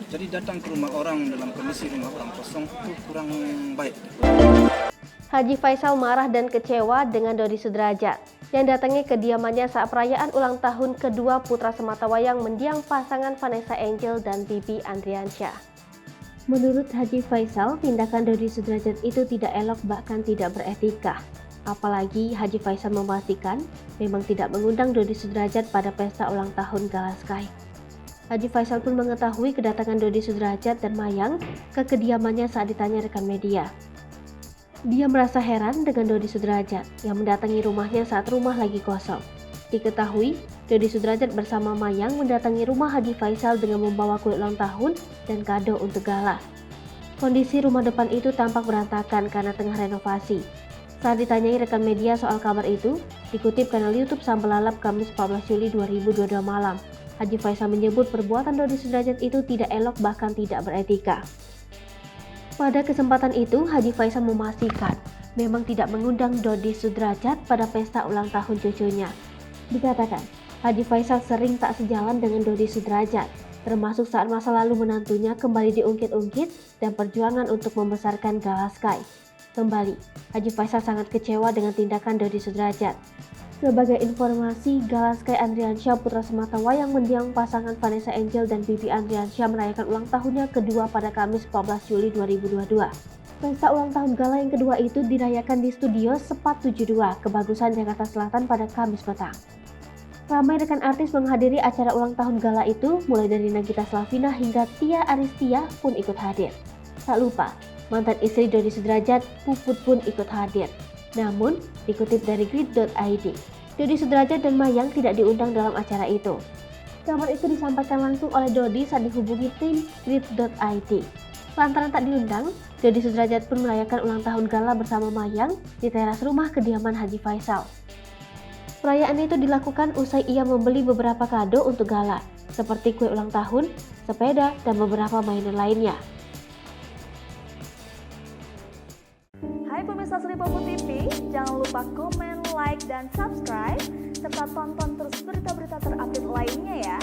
Jadi datang ke rumah orang dalam kondisi rumah orang kosong itu kurang baik. Haji Faisal marah dan kecewa dengan Dodi Sudrajat yang datangi kediamannya saat perayaan ulang tahun kedua putra sematawayang mendiang pasangan Vanessa Angel dan Bibi Andriansyah. Menurut Haji Faisal, tindakan Dodi Sudrajat itu tidak elok bahkan tidak beretika. Apalagi Haji Faisal memastikan memang tidak mengundang Dodi Sudrajat pada pesta ulang tahun Gala Sky. Haji Faisal pun mengetahui kedatangan Dodi Sudrajat dan Mayang ke kediamannya saat ditanya rekan media. Dia merasa heran dengan Dodi Sudrajat yang mendatangi rumahnya saat rumah lagi kosong. Diketahui, Dodi Sudrajat bersama Mayang mendatangi rumah Haji Faisal dengan membawa kue ulang tahun dan kado untuk Gala. Kondisi rumah depan itu tampak berantakan karena tengah renovasi. Saat ditanyai rekan media soal kabar itu, dikutip kanal YouTube Sambal Lalap Kamis 14 Juli 2022 malam, Haji Faisal menyebut perbuatan Dodi Sudrajat itu tidak elok bahkan tidak beretika. Pada kesempatan itu, Haji Faisal memastikan memang tidak mengundang Dodi Sudrajat pada pesta ulang tahun cucunya. Dikatakan, Haji Faisal sering tak sejalan dengan Dodi Sudrajat, termasuk saat masa lalu menantunya kembali diungkit-ungkit dan perjuangan untuk membesarkan Gala Sky. Kembali, Haji Faisal sangat kecewa dengan tindakan Dodi Sudrajat. Sebagai informasi, Gala Sky Andriansyah putra sematawayang mendiang pasangan Vanessa Angel dan Bibi Andriansyah merayakan ulang tahunnya kedua pada Kamis 14 Juli 2022. Pesta ulang tahun Gala yang kedua itu dirayakan di studio Sepat 72, Kebagusan Jakarta Selatan pada Kamis petang. Ramai rekan artis menghadiri acara ulang tahun Gala itu, mulai dari Nagita Slavina hingga Tia Aristia pun ikut hadir. Tak lupa, mantan istri Dodi Sudrajat, Puput pun ikut hadir. Namun, dikutip dari grid.id, Dodi Sudrajat dan Mayang tidak diundang dalam acara itu. Kabar itu disampaikan langsung oleh Dodi saat dihubungi tim grid.id. Lantaran tak diundang, Dodi Sudrajat pun merayakan ulang tahun Gala bersama Mayang di teras rumah kediaman Haji Faisal. Perayaan itu dilakukan usai ia membeli beberapa kado untuk Gala, seperti kue ulang tahun, sepeda, dan beberapa mainan lainnya. Hai pemirsa Sri Popo TV, jangan lupa komen, like, dan subscribe, serta tonton terus berita-berita terupdate lainnya ya.